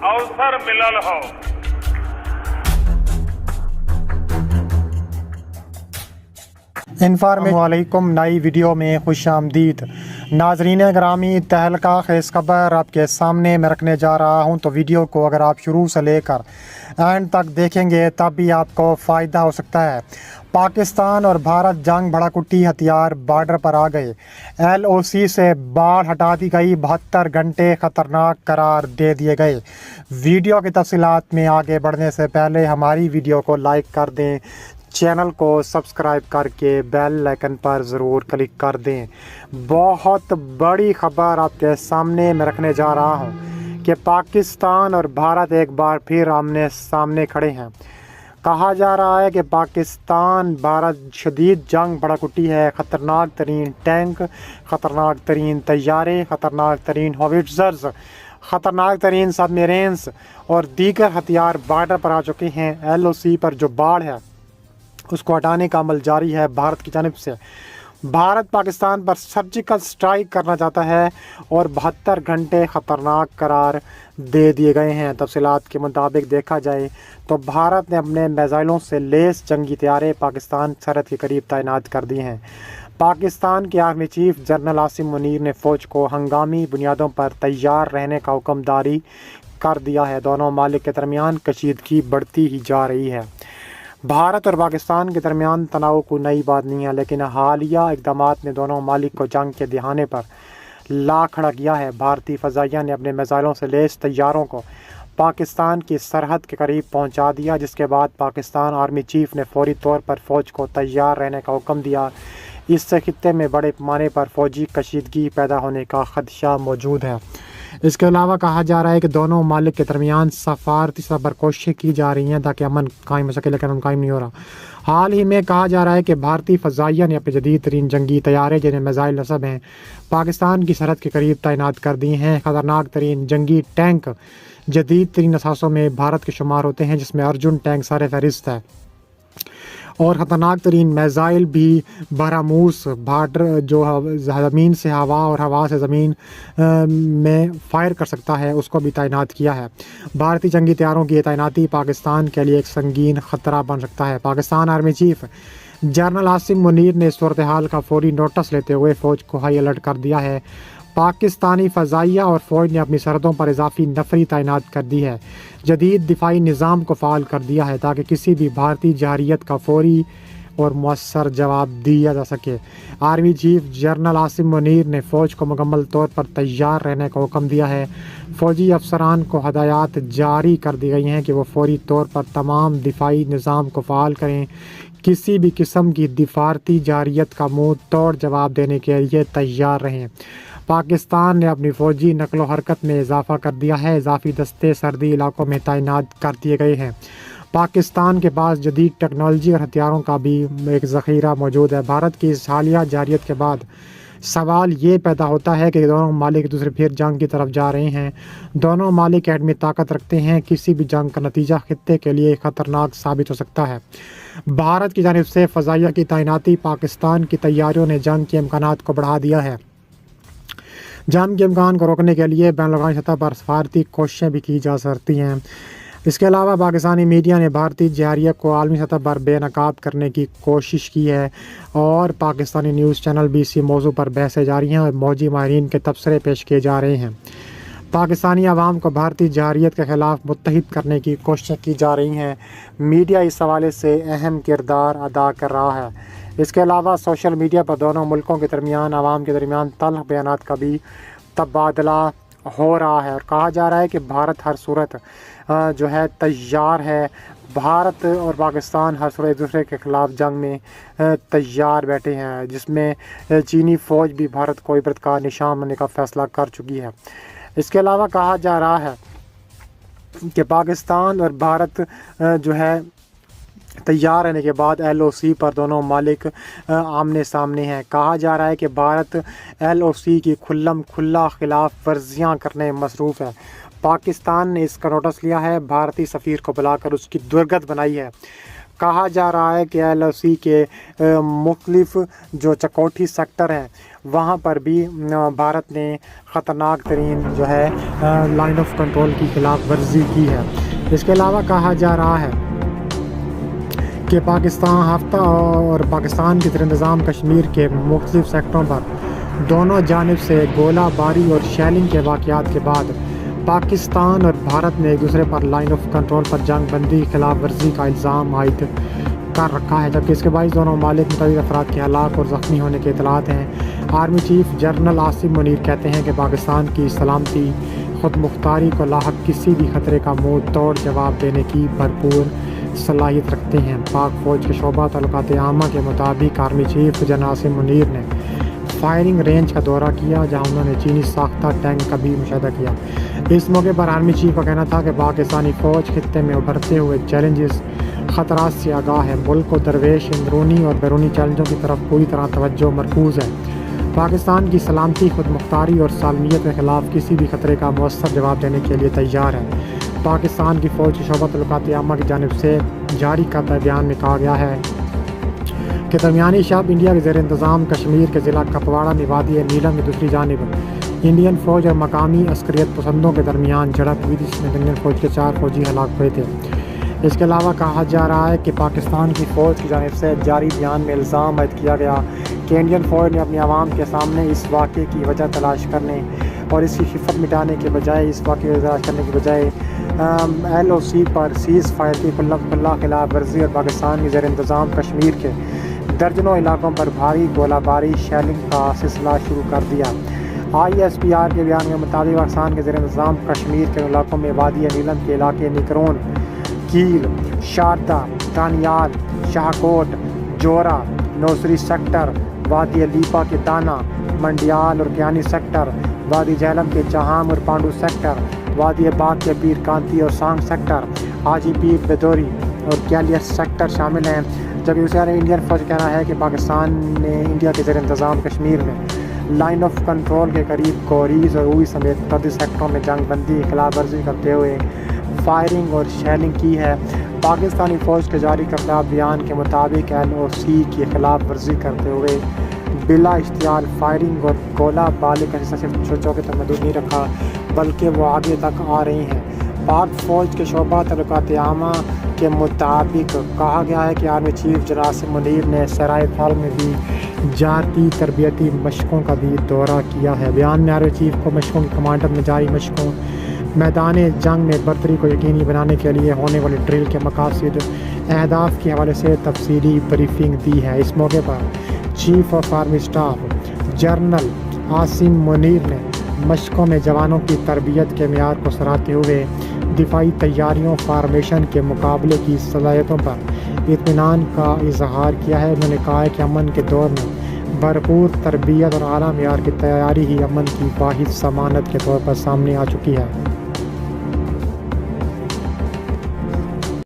अवसर मिलल हो। वालेकुम, नई वीडियो में खुश आमदीद। नाजरीन ग्रामी, तहलका खेस खबर आपके सामने मैं रखने जा रहा हूं, तो वीडियो को अगर आप शुरू से लेकर एंड तक देखेंगे तब भी आपको फ़ायदा हो सकता है। पाकिस्तान और भारत जंग भड़ाकुटी हथियार बॉर्डर पर आ गए। LOC से बाढ़ हटा दी गई, 72 घंटे ख़तरनाक करार दे दिए गए। वीडियो की तफसीलात में आगे बढ़ने से पहले हमारी वीडियो को लाइक कर दें, चैनल को सब्सक्राइब करके बेल आइकन पर ज़रूर क्लिक कर दें। बहुत बड़ी ख़बर आपके सामने मैं रखने जा रहा हूं कि पाकिस्तान और भारत एक बार फिर आमने सामने खड़े हैं। कहा जा रहा है कि पाकिस्तान भारत शदीद जंग भड़ाकुटी है। ख़तरनाक तरीन टैंक, ख़तरनाक तरीन तैयारे, ख़तरनाक तरीन हॉविट्ज़र्स, ख़तरनाक तरीन सबमरीन्स और दीगर हथियार बॉर्डर पर आ चुके हैं। LOC पर जो बाढ़ है उसको हटाने का अमल जारी है भारत की जानिब से। भारत पाकिस्तान पर सर्जिकल स्ट्राइक करना चाहता है और 72 घंटे ख़तरनाक करार दे दिए गए हैं। तफसीलात के मुताबिक देखा जाए तो भारत ने अपने मिसाइलों से लेस जंगी तैयारे पाकिस्तान सरहद के करीब तैनात कर दिए हैं। पाकिस्तान के army chief general Asim Munir ने फ़ौज को हंगामी बुनियादों पर तैयार रहने का हुक्म जारी कर दिया है। दोनों मालिक के दरमियान कशीदगी बढ़ती ही जा रही है। भारत और पाकिस्तान के दरमियान तनाव को नई बात नहीं है, लेकिन हालिया इक़दामात ने दोनों मालिक को जंग के दिहाने पर ला खड़ा किया है। भारतीय फ़ज़ाइया ने अपने मिसाइलों से लेस तैयारों को पाकिस्तान की सरहद के करीब पहुंचा दिया, जिसके बाद पाकिस्तान आर्मी चीफ ने फौरी तौर पर फ़ौज को तैयार रहने का हुक्म दिया। इससे खित्ते में बड़े पैमाने पर फ़ौजी कशीदगी पैदा होने का ख़दशा मौजूद है। इसके अलावा कहा जा रहा है कि दोनों मालिक के दरमियान सफारती सतह पर कोशिशें की जा रही हैं ताकि अमन कायम हो सके, लेकिन अमन कायम नहीं हो रहा। हाल ही में कहा जा रहा है कि भारतीय फ़ज़ाइया ने अपने जदीद तरीन जंगी तैयारे, जिन्हें मिसाइल नस्ब हैं, पाकिस्तान की सरहद के करीब तैनात कर दिए हैं। ख़तरनाक तरीन जंगी टैंक जदीद तरीन असासों में भारत के शुमार होते हैं, जिसमें अर्जुन टैंक सर फहरिस्त है। और ख़तरनाक तरीन मिसाइल भी बरामूस बॉर्डर जो ज़मीन से हवा और हवा से ज़मीन में फ़ायर कर सकता है, उसको भी तैनात किया है। भारतीय जंगी तैयारों की तैनाती पाकिस्तान के लिए एक संगीन ख़तरा बन सकता है। Pakistan army chief general Asim Munir ने सूरत हाल का फौरी नोटिस लेते हुए फ़ौज को हाई अलर्ट कर दिया है। पाकिस्तानी फ़ज़ाइया और फ़ौज ने अपनी सरहदों पर इजाफी नफरी तैनात कर दी है। जदीद दिफाई निज़ाम को फ़ाल कर दिया है ताकि किसी भी भारतीय जहरीत का फौरी और मौसर जवाब दिया जा सके। Army chief general Asim Munir ने फ़ौज को मुकम्मल तौर पर तैयार रहने का हुक्म दिया है। फ़ौजी अफसरान को हदायत जारी कर दी गई हैं कि वो फौरी तौर पर तमाम दिफाई निज़ाम को फ़ाल करें। किसी भी किस्म की दिफारती जारियत का मुँह तोड़ जवाब देने के लिए तैयार रहें। पाकिस्तान ने अपनी फ़ौजी नकलो हरकत में इजाफ़ा कर दिया है। इजाफी दस्ते सर्दी इलाकों में तैनात कर दिए गए हैं। पाकिस्तान के पास जदीद टेक्नोलॉजी और हथियारों का भी एक ज़ख़ीरा मौजूद है। भारत की इस हालिया जारियत के बाद सवाल ये पैदा होता है कि दोनों मालिक दूसरे फिर जंग की तरफ जा रहे हैं। दोनों मालिक एटमी ताकत रखते हैं। किसी भी जंग का नतीजा खित्ते के लिए ख़तरनाक साबित हो सकता है। भारत की जानिब से फ़ज़ाइया की तैनाती पाकिस्तान की तैयारियों ने जंग के इम्कानात को बढ़ा दिया है। जंग के इम्कान को रोकने के लिए बैनुल-अक़वामी सतह पर सफारती कोशिशें भी की जा सकती हैं। इसके अलावा पाकिस्तानी मीडिया ने भारतीय जहरिया को आलमी सतह पर बेनकाब करने की कोशिश की है और पाकिस्तानी न्यूज़ चैनल भी इसी मौजू पर बहसें जारी हैं और मौजी माहिरीन के तबसरे पेश किए जा रहे हैं। पाकिस्तानी अवाम को भारतीय जहरियत के ख़िलाफ़ मुत्तहिद करने की कोशिशें की जा रही हैं। मीडिया इस हवाले से अहम किरदार अदा कर रहा है। इसके अलावा सोशल मीडिया पर दोनों मुल्कों के दरमियान आवाम के दरमियान तल्ख़ बयानात का भी तबादला हो रहा है और कहा जा रहा है कि भारत हर सूरत जो है तैयार है। भारत और पाकिस्तान हर सूरत एक दूसरे के ख़िलाफ़ जंग में तैयार बैठे हैं, जिसमें चीनी फ़ौज भी भारत को इबरत का निशान बनने का फ़ैसला कर चुकी है। इसके अलावा कहा जा रहा है कि पाकिस्तान और भारत जो है तैयार रहने के बाद LOC पर दोनों मालिक आमने सामने हैं। कहा जा रहा है कि भारत LOC की खुल्ला खिलाफ वर्जियाँ करने में मसरूफ़ है। पाकिस्तान ने इसका नोटिस लिया है, भारतीय सफ़ीर को बुलाकर उसकी दुर्गत बनाई है। कहा जा रहा है कि LOC के मुख्तलिफ जो चकोठी सेक्टर हैं وہاں پر بھی بھارت نے خطرناک ترین جو ہے لائن آف کنٹرول کی خلاف ورزی کی ہے۔ اس کے علاوہ کہا جا رہا ہے کہ پاکستان ہفتہ اور پاکستان کے زیر انتظام کشمیر کے مختلف سیکٹروں پر دونوں جانب سے گولہ باری اور شیلنگ کے واقعات کے بعد پاکستان اور بھارت نے ایک دوسرے پر لائن آف کنٹرول پر جنگ بندی کی خلاف ورزی کا الزام عائد کر رکھا ہے، جبکہ اس کے باعث دونوں ممالک متعدد افراد کے ہلاک اور زخمی ہونے کے اطلاعات ہیں۔ Army chief general Asim Munir کہتے ہیں کہ پاکستان کی سلامتی خود مختاری کو لاحق کسی بھی خطرے کا منہ توڑ جواب دینے کی بھرپور صلاحیت رکھتے ہیں۔ پاک فوج کے شعبہ تعلقات عامہ کے مطابق army chief general Asim Munir نے فائرنگ رینج کا دورہ کیا، جہاں انہوں نے چینی ساختہ ٹینک کا بھی مشاہدہ کیا۔ اس موقع پر آرمی چیف کا کہنا تھا کہ پاکستانی فوج خطے میں ابھرتے ہوئے چیلنجز خطرات سے آگاہ ہے، ملک کو درویش اندرونی اور بیرونی چیلنجوں کی طرف پوری طرح توجہ مرکوز ہے۔ پاکستان کی سلامتی خود مختاری اور سالمیت کے خلاف کسی بھی خطرے کا مؤثر جواب دینے کے لیے تیار ہے۔ پاکستان کی فوج کی شعبہ تعلقات عامہ کی جانب سے جاری کردہ بیان میں کہا گیا ہے کہ درمیانی شب انڈیا کے زیر انتظام کشمیر کے ضلع کپواڑہ میں وادی نیلم کی دوسری جانب انڈین فوج اور مقامی عسکریت پسندوں کے درمیان جھڑپ ہوئی، جس میں انڈین فوج کے 4 فوجی ہلاک ہوئے تھے۔ اس کے علاوہ کہا جا رہا ہے کہ پاکستان کی فوج کی جانب سے جاری بیان میں الزام عائد کیا گیا کہ انڈین فوج نے اپنی عوام کے سامنے اس واقعے کی وجہ تلاش کرنے اور اس کی خفت مٹانے کے بجائے LOC پر سیز فائر کی کھلا خلاف ورزی اور پاکستان کی زیر انتظام کشمیر کے درجنوں علاقوں پر بھاری گولہ باری شیلنگ کا سلسلہ شروع کر دیا۔ ISPR کے بیان کے مطابق پاکستان کے زیر انتظام کشمیر کے علاقوں میں وادی نیلم کے علاقے نکرون، کیل، شاردہ، دانیال، شاہکوٹ، جورا، نوسری سیکٹر، وادی لیپا کے دانا، منڈیال اور کیانی سیکٹر، وادی جہلم کے چاہام اور پانڈو سیکٹر، وادی باغ کے پیر کانتی اور سانگ سیکٹر، حاجی پیر بدوری اور کیلیس سیکٹر شامل ہیں۔ جبکہ دوسرے انڈین فوج کا کہنا ہے کہ پاکستان نے انڈیا کے زیر انتظام کشمیر میں لائن آف کنٹرول کے قریب کوریز اور اوئی سمیت متعدد سیکٹروں میں جنگ بندی کی خلاف ورزی کرتے ہوئے فائرنگ اور شیلنگ کی ہے۔ پاکستانی فوج کے جاری کردہ بیان کے مطابق LOC کی خلاف ورزی کرتے ہوئے بلا اشتعال فائرنگ اور گولہ باری کا حصہ صرف چوکے تک محدود نہیں رکھا، بلکہ وہ آگے تک آ رہی ہیں۔ پاک فوج کے شعبہ تعلقات عامہ کے مطابق کہا گیا ہے کہ army chief general Asim Munir نے سرائے تھال میں بھی جاتی تربیتی مشقوں کا بھی دورہ کیا ہے۔ بیان میں آرمی چیف کو مشقوں کی کمانڈر میں جاری مشقوں، میدان جنگ میں برتری کو یقینی بنانے کے لیے ہونے والی ڈرل کے مقاصد، اہداف کے حوالے سے تفصیلی بریفنگ دی ہے۔ اس موقع پر chief of army staff general Asim Munir نے مشقوں میں جوانوں کی تربیت کے معیار کو سراہتے ہوئے دفاعی تیاریوں، فارمیشن کے مقابلے کی صلاحیتوں پر اطمینان کا اظہار کیا ہے۔ انہوں نے کہا ہے کہ امن کے دور میں بھرپور تربیت اور اعلیٰ معیار کی تیاری ہی امن کی واحد ضمانت کے طور پر سامنے آ چکی ہے۔